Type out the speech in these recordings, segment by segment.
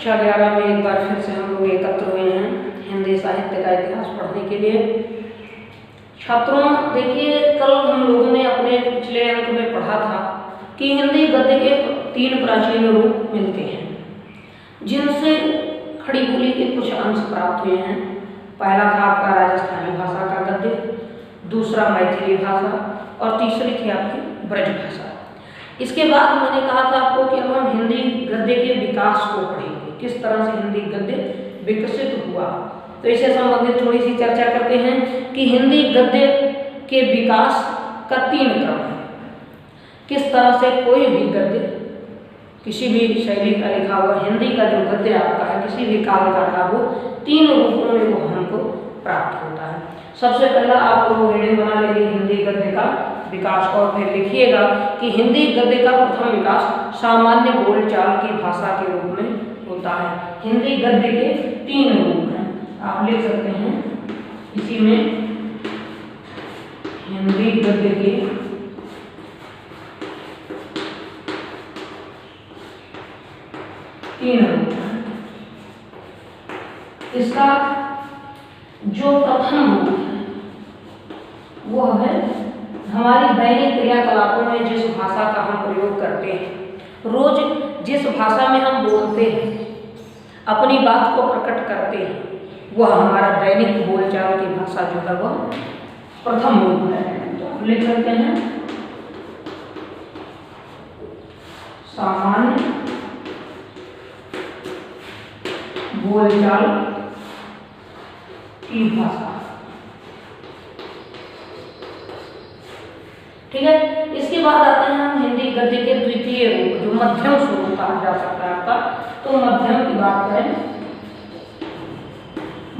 कक्षा 11 में एक बार फिर से हम लोग एकत्र हुए हैं हिंदी साहित्य का इतिहास पढ़ने के लिए। छात्रों, देखिए, कल हम लोगों ने अपने पिछले अंक में पढ़ा था कि हिंदी गद्य के 3 प्राचीन रूप मिलते हैं, जिनसे खड़ी बोली के कुछ अंश प्राप्त हुए हैं। पहला था आपका राजस्थानी भाषा का गद्य, दूसरा मैथिली भाषा और तीसरी थी आपकी ब्रज भाषा। इसके बाद मैंने कहा था आपको कि अब हम हिंदी गद्य के विकास को पढ़ेंगे, किस तरह से हिंदी गद्य विकसित हुआ। तो इससे संबंधित थोड़ी सी चर्चा करते हैं कि हिंदी गद्य के विकास का 3 क्रम है। किस तरह से कोई भी गद्य किसी भी शैली का लिखा हुआ हिंदी का जो गद्य आपका है किसी भी काल का रहा हो, 3 रूपों में वो हमको प्राप्त होता है। सबसे पहला आप लोग हेडिंग बना लेंगे हिंदी गद्य का विकास और फिर लिखिएगा कि हिंदी गद्य का प्रथम विकास सामान्य बोलचाल की भाषा के रूप में होता है। हिंदी गद्य के 3 रूप हैं, आप लिख सकते हैं इसी में। हिंदी गद्य के 3 रूप हैं। इसका जो प्रथम रूप है वो है हमारी दैनिक क्रियाकलापों में जिस भाषा का हम प्रयोग करते हैं, रोज जिस भाषा में हम बोलते हैं, अपनी बात को प्रकट करते हैं, वह हमारा दैनिक बोलचाल की भाषा जो है वह प्रथम रूप है। तो आप लिख सकते हैं सामान्य बोलचाल की भाषा। ठीक है। इसके बाद आते हैं हम हिंदी गद्य के द्वितीय रूप, जो मध्यम स्वरूप कहा जा सकता है आपका। तो मध्यम की बात करें,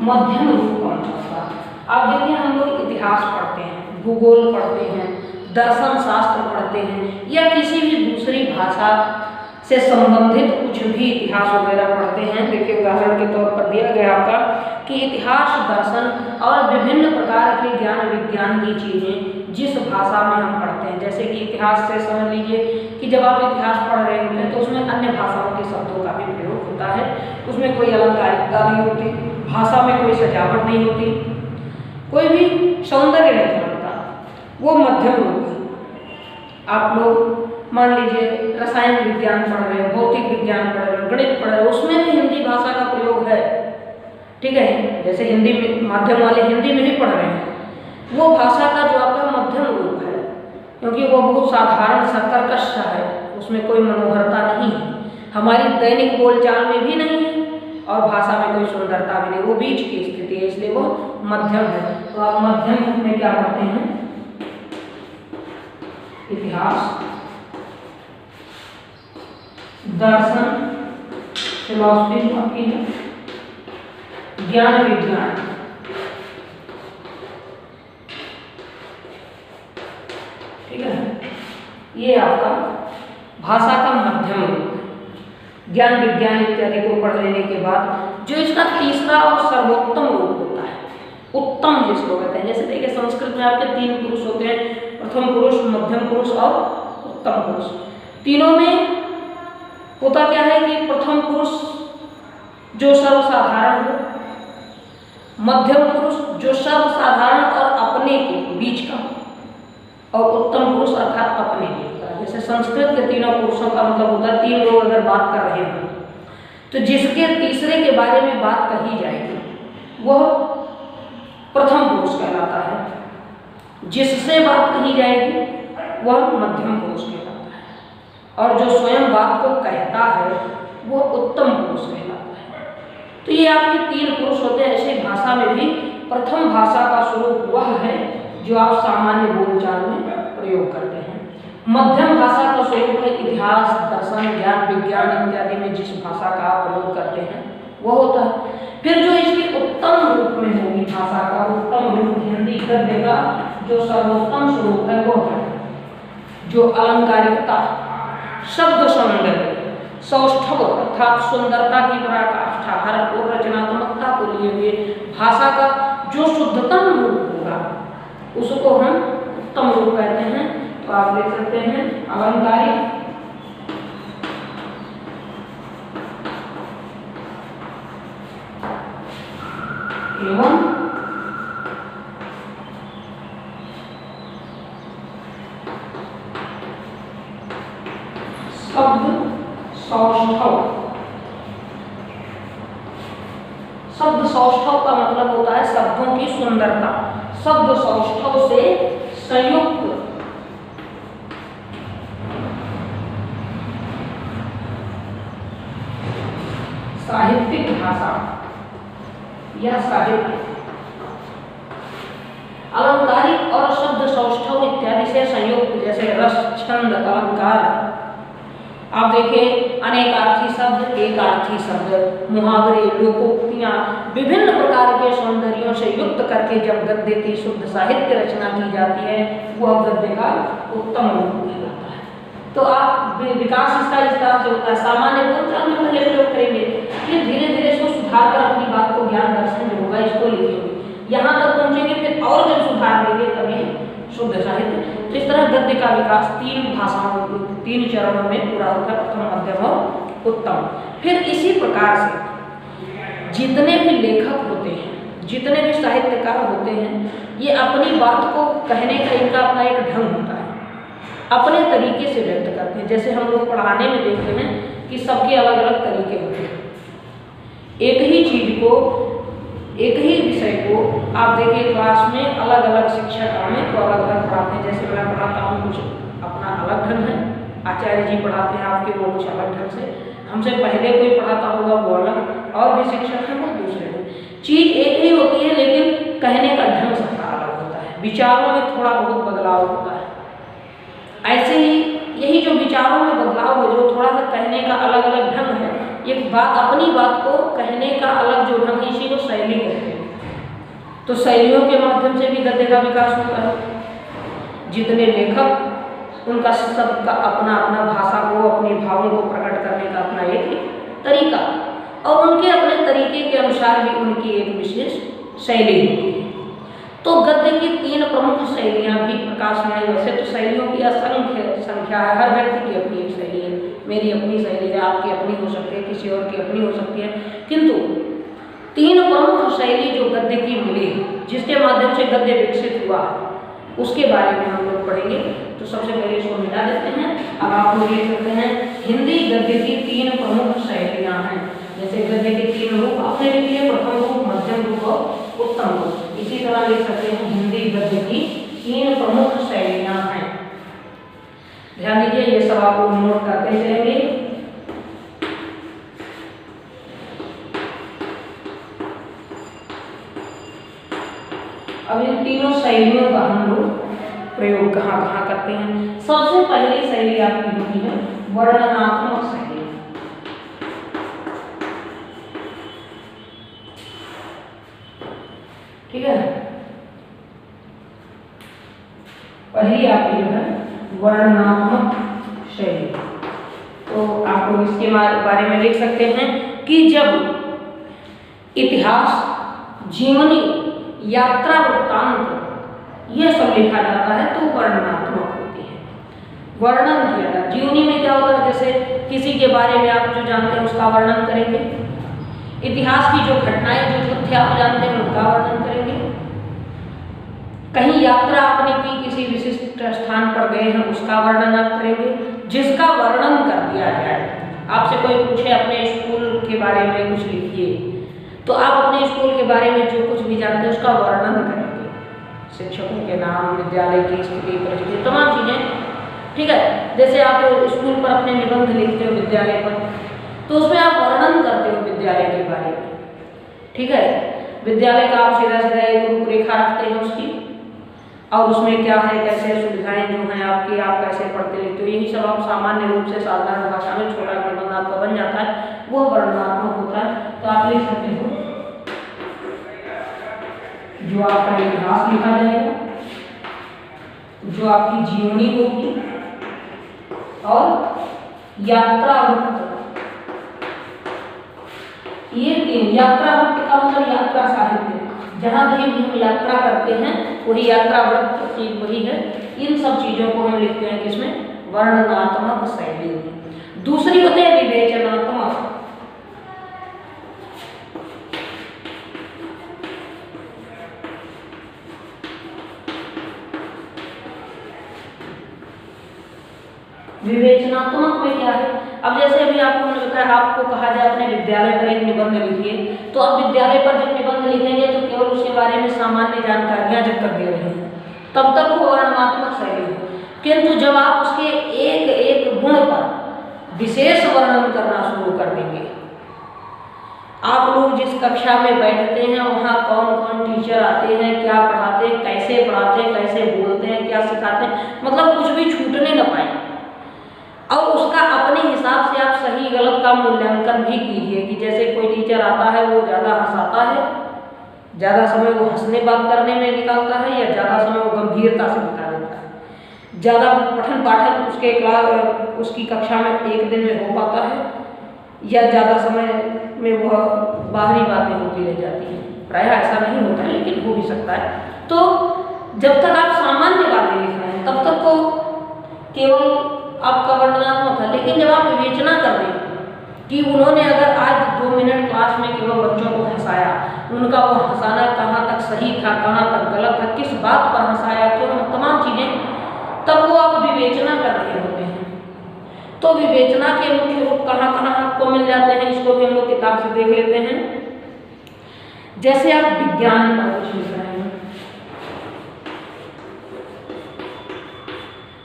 मध्यम रूप कौन सा? आप देखिए, हम लोग इतिहास पढ़ते हैं, भूगोल पढ़ते हैं, दर्शन शास्त्र पढ़ते हैं, या किसी भी दूसरी भाषा से संबंधित कुछ भी इतिहास वगैरह पढ़ते हैं। देखिए, उदाहरण के तौर पर दिया गया आपका कि इतिहास, दर्शन और विभिन्न प्रकार के ज्ञान विज्ञान की चीजें जिस भाषा में हम पढ़ते हैं, जैसे कि इतिहास से समझ लीजिए कि जब आप इतिहास पढ़ रहे होते हैं तो उसमें अन्य भाषाओं के शब्दों का भी प्रयोग होता है, उसमें कोई अलंकारिकता नहीं होती, भाषा में कोई सजावट नहीं होती, कोई भी सौंदर्य नहीं झलकता, वो मध्यम रूप है। आप लोग मान लीजिए रसायन विज्ञान पढ़ रहे हैं, भौतिक विज्ञान पढ़ रहे हैं, गणित पढ़ रहे हैं, उसमें भी हिंदी भाषा का प्रयोग है। ठीक है, जैसे हिंदी में माध्यम वाले हिंदी में ही पढ़ रहे हैं, वो भाषा का जो आपका मध्यम रूप है, क्योंकि वो बहुत साधारण सा कर्कश सा है, उसमें कोई मनोहरता नहीं है, हमारी दैनिक बोलचाल में भी नहीं है और भाषा में कोई सुंदरता भी नहीं, वो बीच की स्थिति है, इसलिए वो मध्यम है। तो आप मध्यम रूप में क्या पढ़ते हैं? इतिहास, दर्शन, फिलॉसफी आपकी है, ज्ञान विज्ञान। ठीक है, ये आपका भाषा का मध्यम रूप है। ज्ञान विज्ञान इत्यादि को पढ़ लेने के बाद जो इसका तीसरा और सर्वोत्तम रूप होता है, उत्तम जिसको कहते हैं, जैसे देखिए संस्कृत में आपके 3 पुरुष होते हैं, प्रथम पुरुष, मध्यम पुरुष और उत्तम पुरुष। तीनों में होता क्या है कि प्रथम पुरुष जो सर्वसाधारण हो, मध्यम पुरुष जो सर्वसाधारण और अपने के बीच का, और उत्तम पुरुष अर्थात अपने लिए। जैसे संस्कृत के 3 पुरुषों का मतलब होता है 3 लोग अगर बात कर रहे हैं तो जिसके तीसरे के बारे में बात कही जाएगी वह प्रथम पुरुष कहलाता है, जिससे बात कही जाएगी वह मध्यम पुरुष कहलाता है, और जो स्वयं बात को कहता है वह उत्तम पुरुष कहलाता है। तो ये आपके 3 पुरुष होते हैं। ऐसे भाषा में भी प्रथम भाषा का स्वरूप वह है जो आप सामान्य बोलचाल में प्रयोग करते हैं। मध्यम भाषा का स्वरूप है इतिहास, दर्शन, ज्ञान विज्ञान इत्यादि में जिस भाषा का आप प्रयोग करते हैं वो होता है। फिर जो इसके उत्तम रूप में होगी भाषा का उत्तम रूप, हिंदी गद्य का जो सर्वोत्तम स्वरूप है वो है जो अलंकारिकता, शब्द सौंदर्य, सौष्ठव अर्थात सुंदरता की पराकाष्ठा, हर और रचनात्मकता को लिए हुए भाषा का जो शुद्धतम रूप होगा उसको हम उत्तम रूप कहते हैं। तो आप देख सकते हैं अलंकारिक एवं शब्द सौष्ठव। शब्द सौष्ठव का मतलब होता है शब्दों की सुंदरता। शब्द सौष्ठव से संयुक्त साहित्यिक भाषा या साहित्य। अलंकारिक और शब्द सौष्ठव इत्यादि से संयुक्त, जैसे रस, छंद, अलंकार। आप देखिए अनेकार्थी शब्द, एकार्थी शब्द, मुहावरे, लोकोक्तियां, विभिन्न प्रकार के सौंदर्यों से युक्त करके जब गद्य की शुद्ध साहित्य रचना की जाती है, वह गद्य का उत्तम रूप कहलाता है। तो आप विकास इसका इस तरह से होता है। सामान्य बोलचाल में पहले प्रयोग करेंगे, फिर धीरे धीरे इसको सुधार कर अपनी बात को, ज्ञान दर्शन जो होगा इसको लिखेंगे, यहाँ तक पहुंचेंगे, फिर और जब सुधार देंगे तभी शुद्ध साहित्य। तो इस तरह गद्य का विकास 3 भाषाओं, 3 चरणों में पूरा होता है, प्रथम, मध्यम और उत्तम। फिर इसी प्रकार से जितने भी लेखक होते हैं, जितने भी साहित्यकार होते हैं, ये अपनी बात को कहने का इनका अपना एक ढंग होता है, अपने तरीके से व्यक्त करते हैं। जैसे हम लोग पढ़ाने में देखते हैं कि सबके अलग अलग तरीके होते हैं। एक ही चीज को, एक ही विषय को आप देखिए क्लास में अलग अलग शिक्षक आने तो अलग अलग पढ़ाते हैं। जैसे मैं पढ़ाता हूँ कुछ अपना अलग ढंग है, आचार्य जी पढ़ाते हैं आपके वो कुछ अलग ढंग से, हमसे पहले कोई पढ़ाता होगा वो अलग, और भी शिक्षक हैं वो दूसरे ढंग। चीज एक ही होती है लेकिन कहने का ढंग सबका अलग होता है, विचारों में थोड़ा बहुत बदलाव होता है। ऐसे ही यही जो विचारों में बदलाव है, जो थोड़ा सा कहने का अलग अलग ढंग है, एक बात, अपनी बात को कहने का अलग जो ढंग है, इसी को शैली कहते हैं। तो शैलियों के माध्यम से भी गद्य का विकास होता है। जितने लेखक, उनका सबका अपना अपना भाषा को, अपने भावों को प्रकट करने का अपना एक तरीका, और उनके अपने तरीके के अनुसार ही उनकी एक विशेष शैली होती है। तो गद्य की 3 प्रमुख शैलियाँ भी प्रकाश में आई। वैसे तो शैलियों की असंख्य संख्या है, हर व्यक्ति की अपनी एक शैली है, मेरी अपनी शैली है, आपकी अपनी हो सकती है, किसी और की अपनी हो सकती है, किंतु 3 प्रमुख शैली जो गद्य की मिली, जिसके माध्यम से गद्य विकसित हुआ, उसके बारे में हम लोग पढ़ेंगे। तो सबसे पहले इसको मिटा देते हैं। अब आप लोग ये करते हैं, हिंदी गद्य की 3 प्रमुख शैलियाँ हैं। जैसे गद्य के 3 रूप आपने लिख लिए, प्रथम रूप, मध्यम रूप और उत्तम रूप। इसी तरह लिख सकते हैं हिंदी गद्य की 3 प्रमुख शैलियाँ हैं। ध्यान दीजिए, ये सब आप लोग नोट करते चलेंगे। अब इन तीनों शैलियों का हम लोग प्रयोग कहाँ कहाँ करते हैं। सबसे पहली शैली आपकी होती है वर्णनात्मक शैली। ठीक है, पहली आपकी जो है वर्णनात्मक शैली। तो आप लोग इसके बारे में लिख सकते हैं कि जब इतिहास, जीवनी, यात्रा वृत्तांत ये सब लिखा जाता है तो वर्णनात्मक होती है, वर्णन किया जाता है। जीवनी में क्या होता है, जैसे किसी के बारे में आप जो जानते हैं उसका वर्णन करेंगे, इतिहास की जो घटनाएं, जो तथ्य आप जानते हैं उनका वर्णन करेंगे, कहीं यात्रा आपने की, किसी विशिष्ट स्थान पर गए हैं उसका वर्णन आप करेंगे। जिसका वर्णन कर दिया जाए, आपसे कोई पूछे अपने स्कूल के बारे में कुछ लिखिए, तो आप अपने स्कूल के बारे में जो कुछ भी जानते हैं उसका वर्णन करेंगे, शिक्षकों के नाम, विद्यालय की स्थिति, परिस्थिति, तमाम चीज़ें। ठीक है, जैसे आप स्कूल पर अपने निबंध लिखते हो विद्यालय पर, तो उसमें आप वर्णन करते हो विद्यालय के बारे में। ठीक है, विद्यालय का आप सीधा सीधा एक रूपरेखा रखते हैं उसकी, और उसमें क्या है, कैसे सुविधाएं जो हैं आपकी, आप कैसे पढ़ते लिखते हो, यही सब आप सामान्य रूप से साधारण भाषा में छोटा निबंध आपका बन जाता है, वो वर्णनात्मक होता है। तो आप लिख सकते हो जो आपका इतिहास लिखा जाएगा, जो आपकी जीवनी होगी, और यात्रा वृत्त। ये 3, यात्रा वृत्त का मतलब यात्रा साहित्य, जहाँ भी हम यात्रा करते हैं वही यात्रा वृत्त चीज वही है। इन सब चीजों को हम लिखते हैं किसमें, वर्णनात्मक शैली में। दूसरी होती है विवेचनात्मक। विवेचनात्मक में क्या है? अब जैसे अभी आपको मैंने बताया, आपको कहा जाए अपने विद्यालय पर एक निबंध लिखिए, तो आप विद्यालय पर जब निबंध लिखेंगे तो केवल उसके बारे में सामान्य जानकारियां जब तक दे रहे हैं तब तक वो वर्णनात्मक शैली हो। किंतु जब आप उसके एक एक गुण पर विशेष वर्णन करना शुरू कर देंगे, आप लोग जिस कक्षा में बैठते हैं वहाँ कौन कौन टीचर आते हैं, क्या पढ़ाते हैं, कैसे बोलते हैं, क्या सिखाते हैं, मतलब कुछ भी छूटने न पाए। और उसका अपने हिसाब से आप सही गलत का मूल्यांकन भी कीजिए कि जैसे कोई टीचर आता है वो ज़्यादा हंसाता है, ज़्यादा समय वो हंसने बात करने में निकालता है, या ज़्यादा समय वो गंभीरता से बिता देता है, ज़्यादा पठन पाठन उसके क्लास उसकी कक्षा में एक दिन में हो पाता है, या ज़्यादा समय में वह बाहरी बातें होती रह जाती हैं। प्रायः ऐसा नहीं होता है लेकिन हो भी सकता है। तो जब तक आप सामान्य बातें लिख रहे हैं तब तक तो केवल आपका वर्णनात्मक है, लेकिन जब आप विवेचना कर दें कि उन्होंने अगर आज 2 मिनट क्लास में केवल बच्चों को हंसाया, उनका वो हंसाना कहाँ तक सही था, कहाँ तक गलत था, किस बात पर हंसाया, क्यों, तमाम चीज़ें, तब वो आप विवेचना कर रहे होते हैं। तो विवेचना के मुख्य रूप कहाँ कहाँ आपको मिल जाते हैं, इसको भी हम लोग किताब से देख लेते हैं। जैसे आप विज्ञान पर कुछ लिख रहे हैं,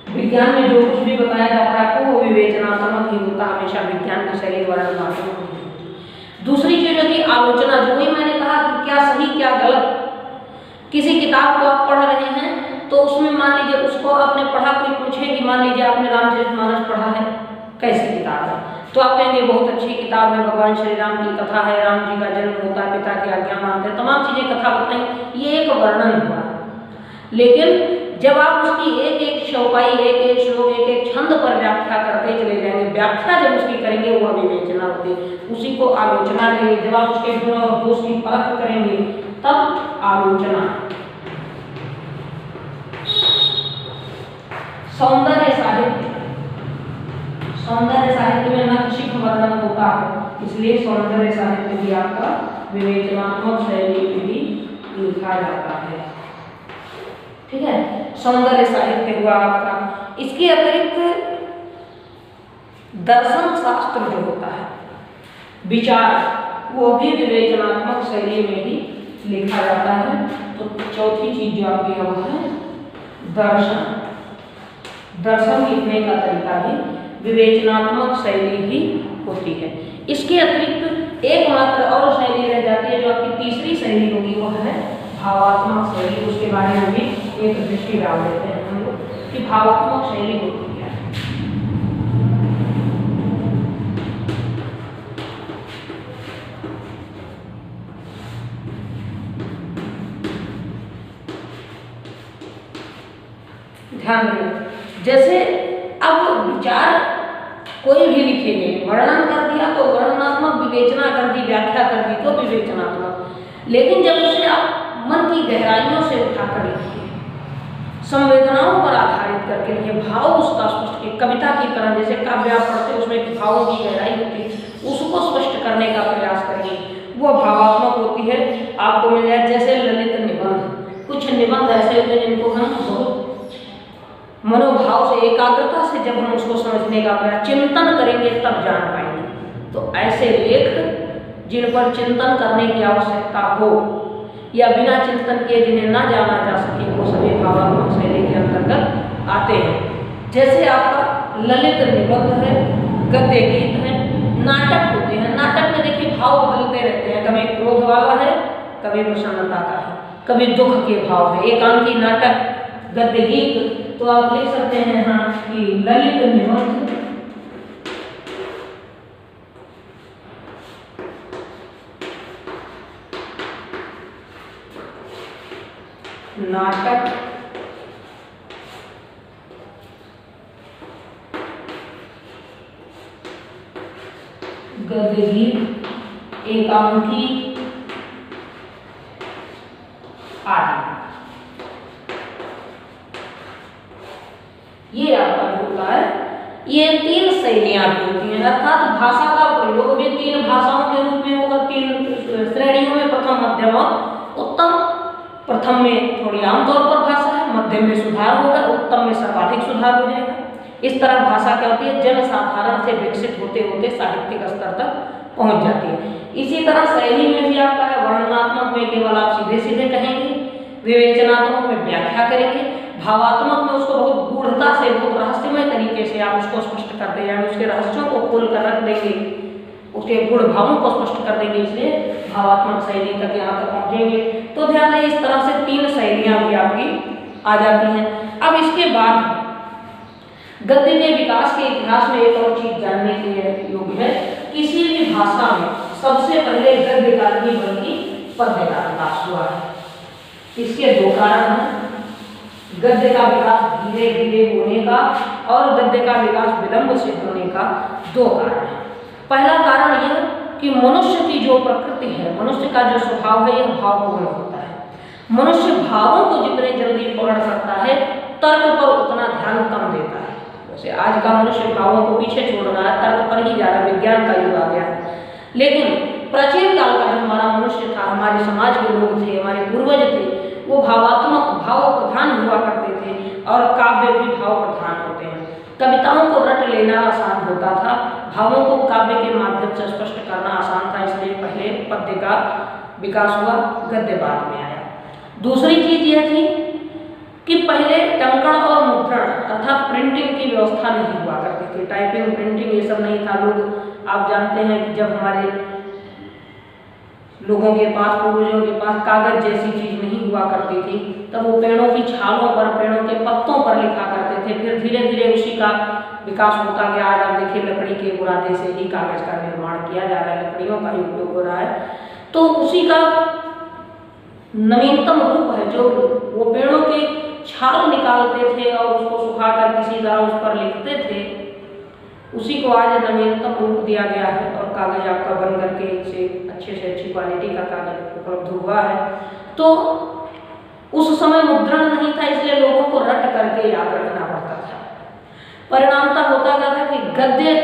विज्ञान में जो कुछ भी बताया जाता है आपको वो विवेचनात्मक ही होता है, हमेशा विज्ञान की शैली वर्णनात्मक होती है। दूसरी चीज होती है आलोचना, जो ही मैंने कहा कि क्या सही क्या गलत। किसी किताब को आप पढ़ रहे हैं तो उसमें मान लीजिए उसको आपने पढ़ा, कोई पूछे कि मान लीजिए आपने रामचरितमानस पढ़ा है, कैसी किताब है, तो आप कहेंगे बहुत अच्छी किताब है, भगवान श्री राम की कथा है, राम जी का जन्म होता है, पिता की आज्ञा मानते हैं, तमाम चीजें कथा बताएं, ये एक वर्णन हुआ। लेकिन जब आप उसकी एक एक चौपाई, एक एक श्लोक, एक एक छंद पर व्याख्या करते चले जाएंगे, व्याख्या जब उसकी करेंगे वह विवेचना होती है, उसी को आलोचना करेंगे। जब आप उसके गुण और दोष की परख करेंगे तब आलोचना। सौंदर्य साहित्य, सौंदर्य साहित्य में नक्षिक वर्णन होता है, इसलिए सौंदर्य साहित्य भी आपका विवेचनात्मक शैली में भी लिखा जाता है। ठीक है, सौंदर्य साहित्य हुआ आपका। इसके अतिरिक्त दर्शन शास्त्र जो होता है, विचार, वो भी विवेचनात्मक शैली में ही लिखा जाता है। तो चौथी चीज जो आपकी है वो है दर्शन। दर्शन लिखने का तरीका भी विवेचनात्मक शैली ही होती है। इसके अतिरिक्त एकमात्र और शैली रह जाती है जो आपकी तीसरी शैली होगी, वो है भावात्मक शैली। उसके बारे में भी एक दृष्टि डाल देते हैं हम लोग कि भावात्मक शैली होती है। ध्यान दें, जैसे अब विचार कोई भी लिखेंगे, वर्णन कर दिया तो वर्णनात्मक, विवेचना कर दी, व्याख्या कर दी तो विवेचनात्मक। लेकिन जब उसे आप मन की गहराइयों से उठाकर लिखिए, संवेदनाओं पर आधारित करके लिखिए, भाव उसका स्पष्ट किए, कविता की तरह जैसे काव्य आप पढ़ते उसमें भावों की गहराई होती है, उसको स्पष्ट करने का प्रयास करिए, वो भावात्मक होती है। आपको मिल जाए जैसे ललित निबंध। कुछ निबंध ऐसे होते हैं जिनको हम बहुत मनोभाव से, एकाग्रता से जब हम उसको समझने का प्रयास, चिंतन करेंगे तब जान पाएंगे। तो ऐसे लेख जिन पर चिंतन करने की आवश्यकता हो या बिना चिंतन किए जिन्हें ना जाना जा सके, वो सभी भावात्मक शैली के अंतर्गत आते हैं। जैसे आपका ललित निबंध है, गद्य गीत है, नाटक होते हैं। नाटक में देखिए भाव बदलते रहते हैं, कभी क्रोध वाला है, कभी प्रसन्नता का है, कभी दुख के भाव है। एकांकी नाटक, गद्य गीत, तो आप लिख सकते हैं हाँ कि ललित निबंध नाटक गद्य गीत, एकांकी आदि। ये आपका जो होता है, ये 3 शैलियां भी होती हैं, अर्थात भाषा का प्रयोग भी 3 भाषाओं के रूप में होगा, 3 श्रेणियों में, प्रथम, मध्यम और उत्तम। प्रथम में थोड़ी आमतौर पर भाषा है, मध्यम में सुधार होगा, उत्तम में सर्वाधिक सुधार हो जाएगा। इस तरह भाषा क्या होती है, जन साधारण से विकसित होते होते साहित्यिक स्तर तक पहुंच जाती है। इसी तरह शैली में भी आपका है, वर्णनात्मक में केवल आप सीधे सीधे कहेंगे, विवेचनात्मक में व्याख्या करेंगे, भावात्मक में उसको बहुत गूढ़ता से, बहुत रहस्यमय तरीके से आप उसको स्पष्ट करते जाएंगे, उसके रहस्यों को खोल कर रख देंगे, उसके गूढ़ भावों को स्पष्ट कर देंगे, इसलिए भावात्मक शैली तक यहाँ तक पहुँचेंगे। तो ध्यान दें, इस तरह से 3 शैलियाँ भी आपकी आ जाती हैं। अब इसके बाद गद्य के विकास के इतिहास में एक और चीज जानने के योग्य है, किसी भी भाषा में सबसे पहले गद्य का नहीं बल्कि पद्य का विकास हुआ है। इसके 2 कारण हैं, गद्य का विकास धीरे धीरे होने का और गद्य का विकास विलंब से होने का 2 कारण है। पहला कारण यह कि मनुष्य की जो प्रकृति है, मनुष्य का जो स्वभाव है, यह भावपूर्ण होता है। मनुष्य भावों को जितने जल्दी पकड़ सकता है, तर्क पर उतना ध्यान कम देता है। जैसे आज का मनुष्य भावों को पीछे छोड़ रहा है, तर्क पर ही ज़्यादा, विज्ञान का युग आ गया है। लेकिन प्राचीन काल का जो हमारा मनुष्य था, हमारे समाज के लोग थे, हमारे पूर्वज थे, वो भावात्मक, भाव प्रधान हुआ करते थे और काव्य भी भाव प्रधान होते हैं। कविताओं को रट लेना आसान होता था, भावों को काव्य के माध्यम से स्पष्ट करना आसान था, इसलिए पहले पद्य का विकास हुआ, गद्य बाद में आया। दूसरी चीज यह थी कि पहले टंकण और मुद्रण अर्थात प्रिंटिंग की व्यवस्था नहीं हुआ करती थी, टाइपिंग, प्रिंटिंग ये सब नहीं था। लोग, आप जानते हैं कि जब हमारे लोगों के पास, पूर्वजों के पास कागज जैसी चीज नहीं हुआ करती थी, तब वो पेड़ों की छालों पर, पेड़ों के पत्तों पर लिखा करते थे। फिर धीरे धीरे उसी का विकास होता गया। आज आप देखिए, लकड़ी के बुरादे से ही कागज का निर्माण किया जा रहा है, लकड़ियों का ही उपयोग हो रहा है। तो उसी का नवीनतम रूप है, जो वो पेड़ों के छाल निकालते थे और उसको सुखाकर किसी तरह उस पर लिखते थे, उसी को आज नवीनतम रूप दिया गया है और कागज आपका बन करके इसे अच्छे से अच्छी क्वालिटी का कागज उपलब्ध हुआ है। तो उस समय मुद्रण नहीं था, इसलिए लोगों को रट करके याद रखना पड़ता था। परिणामतः होता क्या था कि गद्य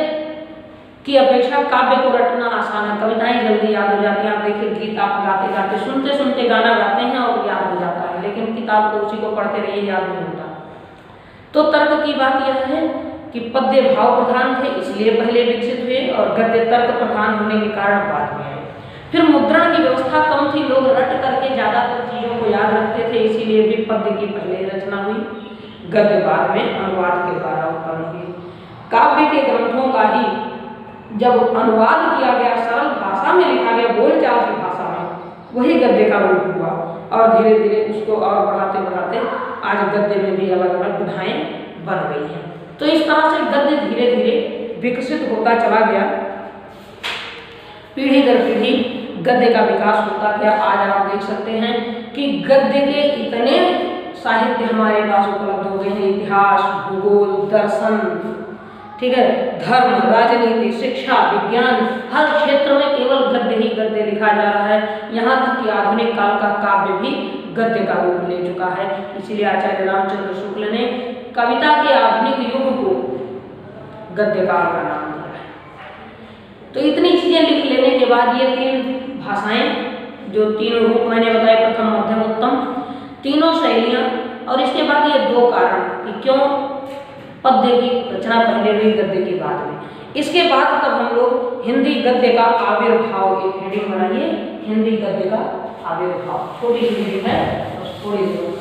की अपेक्षा काव्य को रटना आसान है, कविताएं जल्दी याद हो जाती हैं। आप देखिए, गीत आप गाते गाते, सुनते सुनते गाना गाते हैं और याद हो जाता है, लेकिन किताब को उसी को पढ़ते रहिए, याद नहीं होता। तो तर्क की बात यह है कि पद्य भाव प्रधान थे, इसलिए पहले विकसित हुए, और गद्य तर्क प्रधान होने के कारण बाद में आए। फिर मुद्रण की व्यवस्था कम थी, लोग रट करके ज्यादातर चीजों को याद रखते थे, इसीलिए भी पद्य की पहले रचना हुई, गद्य बाद में अनुवाद के द्वारा उत्पन्न हुई। काव्य के ग्रंथों का ही जब अनुवाद किया गया, सरल भाषा में लिखा गया, बोलचाल की भाषा में, वही गद्य का रूप हुआ और धीरे धीरे उसको और बढ़ाते बढ़ाते आज गद्य में भी अलग अलग विधाएं बन गई हैं। तो इस तरह से गद्य धीरे धीरे विकसित होता चला गया, पीढ़ी दर पीढ़ी गद्य का विकास होता गया। आज आप देख सकते हैं कि गद्य के इतने साहित्य हमारे पास उपलब्ध हो गए हैं, इतिहास, भूगोल, दर्शन, ठीक है, धर्म, राजनीति, शिक्षा, विज्ञान, हर क्षेत्र में केवल गद्य ही गद्य लिखा जा रहा है। यहाँ तक कि आधुनिक काल का काव्य भी गद्य का रूप ले चुका है। इसीलिए आचार्य रामचंद्र शुक्ल ने कविता के आधुनिक युग को गद्य काल का नाम दिया है। तो इतनी चीजें लिख लेने के बाद ये 3 भाषाएं, जो 3 रूप मैंने बताए, प्रथम, मध्यम, उत्तम, तीनों शैलियां, और इसके बाद ये 2 कारण कि क्यों पद्य की रचना पहले हुई, गद्य की बाद में। इसके बाद तब हम लोग हिंदी गद्य का आविर्भाव, एक हेडिंग बनाइए, हिंदी गद्य का आविर्भाव, छोटी सी हेडिंग है, बस थोड़ी सी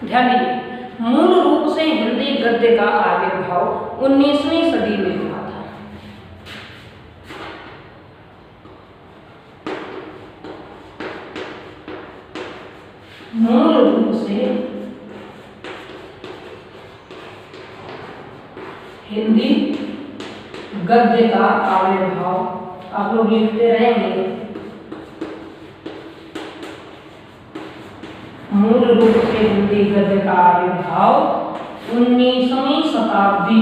ध्यान दीजिए। मूल रूप से हिंदी गद्य का आविर्भाव 19वीं सदी में हुआ था। मूल रूप से हिंदी गद्य का आविर्भाव, आप लोग लिखते रहेंगे, मूल रूप से हिंदी गद्य का आविर्भाव 19वीं शताब्दी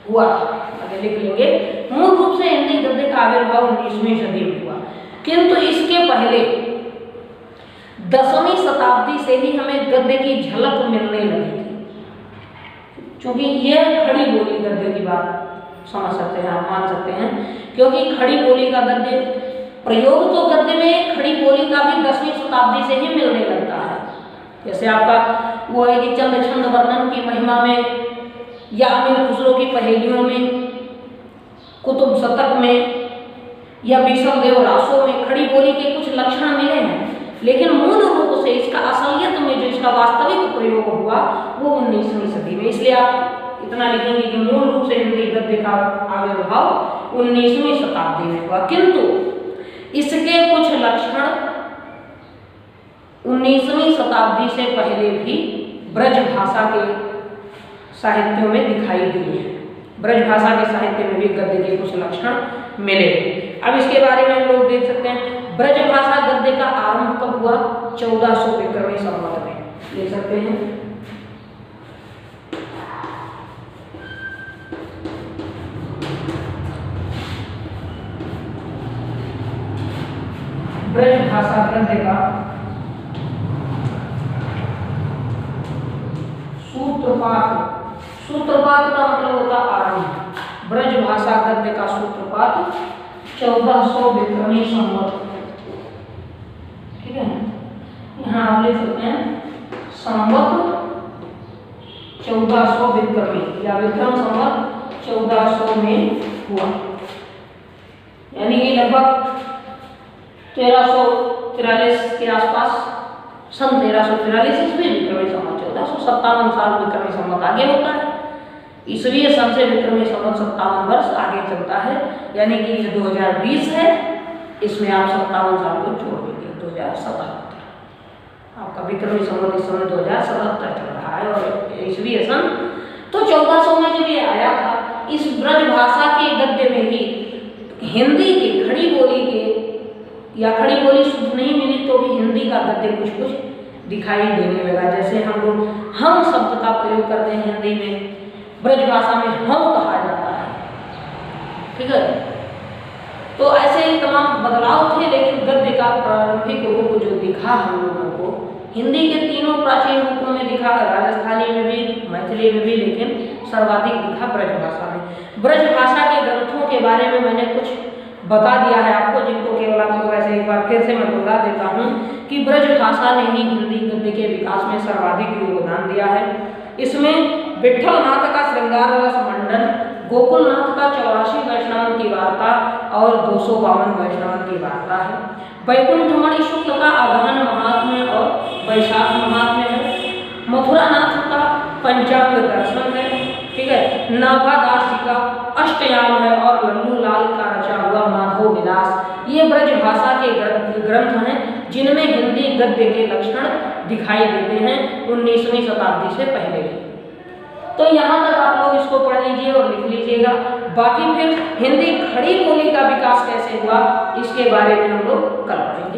हुआ था। आगे लिख लेंगे, मूल रूप से हिंदी गद्य का आविर्भाव 19वीं सदी में हुआ, किंतु इसके पहले 10वीं शताब्दी से ही हमें गद्य की झलक मिलने लगी थी। क्योंकि यह खड़ी बोली गद्य की बात समझ सकते हैं, आप मान सकते हैं, क्योंकि खड़ी बोली का गद्य प्रयोग तो गद्य में खड़ी बोली का भी 10वीं शताब्दी से ही मिलने लगता है। जैसे आपका वो है कि चंद छंद वर्णन की महिमा में, या अमीर खुसरो की पहेलियों में, कुतुब शतक में, या विषम देव रासों में खड़ी बोली के कुछ लक्षण मिले हैं, लेकिन मूल रूप से इसका असलियत में जो इसका वास्तविक प्रयोग हुआ वो 19वीं सदी में। इसलिए आप इतना लिखेंगे कि मूल रूप से हिंदी गद्य का आविर्भाव 19वीं शताब्दी में हुआ, किंतु इसके कुछ लक्षण 19वीं शताब्दी से पहले भी ब्रज भाषा के साहित्यों में दिखाई दिए हैं। ब्रज भाषा के साहित्य में भी गद्य के कुछ लक्षण मिले। अब इसके बारे में हम लोग देख सकते हैं, ब्रज भाषा गद्य का आरंभ कब हुआ? 1400 विक्रमी संवत में। ले सकते हैं, ब्रज भाषा गद्य का सूत्रपात, सूत्रपात का मतलब होता आरंभ। ब्रज भाषा गद्य का सूत्रपात 1400 विक्रमी संवत। ठीक है, यहाँ आप लिख सकते हैं संवत 1400 विक्रमी या विक्रम संवत 1400 में हुआ, यानी कि लगभग 1343 के आसपास, सन 1343 ईस्वी विक्रमी संवत 1457 साल विक्रमी संवत आगे होता है। ईसवी सन से विक्रमी संवत 57 वर्ष आगे चलता है, यानी कि 2020 है, इसमें आप 57 साल को जोड़ देंगे 2077। आपका विक्रमी संवत इस समय 2077 चल रहा है और ईसवी सन तो 1400 में जब ये आया था, इस ब्रज भाषा के गद्य में ही हिंदी के खड़ी बोली के या खड़ी बोली शुद्ध नहीं मिली तो भी हिंदी का गद्य कुछ कुछ दिखाई देने लगा। जैसे हम लोग हम शब्द का प्रयोग करते हैं हिंदी में, ब्रज भाषा में हम कहा जाता है। ठीक है, तो ऐसे तमाम बदलाव थे, लेकिन गद्य का प्रारंभिक रूप जो दिखा हम लोगों को हिंदी के तीनों प्राचीन रूपों में दिखा, राजस्थानी में भी, मैथिली में भी, लेकिन सर्वाधिक दिखा ब्रज भाषा में। ब्रज भाषा के ग्रंथों के बारे में मैंने कुछ बता दिया है आपको, जिनको केवल आपको वैसे एक बार फिर से मैं दोहरा देता हूँ कि ब्रज भाषा ने ही हिंदी गद्य के विकास में सर्वाधिक योगदान दिया है। इसमें विठल नाथ का श्रृंगार रस मंडन, गोकुलनाथ का 84 वैष्णवन की वार्ता और 252 वैष्णवन की वार्ता है। वैकुंठमणि शुक्ल का अगहन महात्म्य और वैशाख महात्म्य है। मथुरानाथ का पंचांग दर्शन है। ठीक है, नाभादास जी का अष्टयाम है और लल्लू लाल का रचा हुआ माधव विलास। ये ब्रज भाषा के ग्रंथ हैं जिनमें हिंदी गद्य के लक्षण दिखाई देते हैं 19वीं शताब्दी से पहले। तो यहाँ तक आप लोग इसको पढ़ लीजिए और लिख लीजिएगा। बाकी फिर हिंदी खड़ी बोली का विकास कैसे हुआ इसके बारे में हम लोग कल पढ़ेंगे।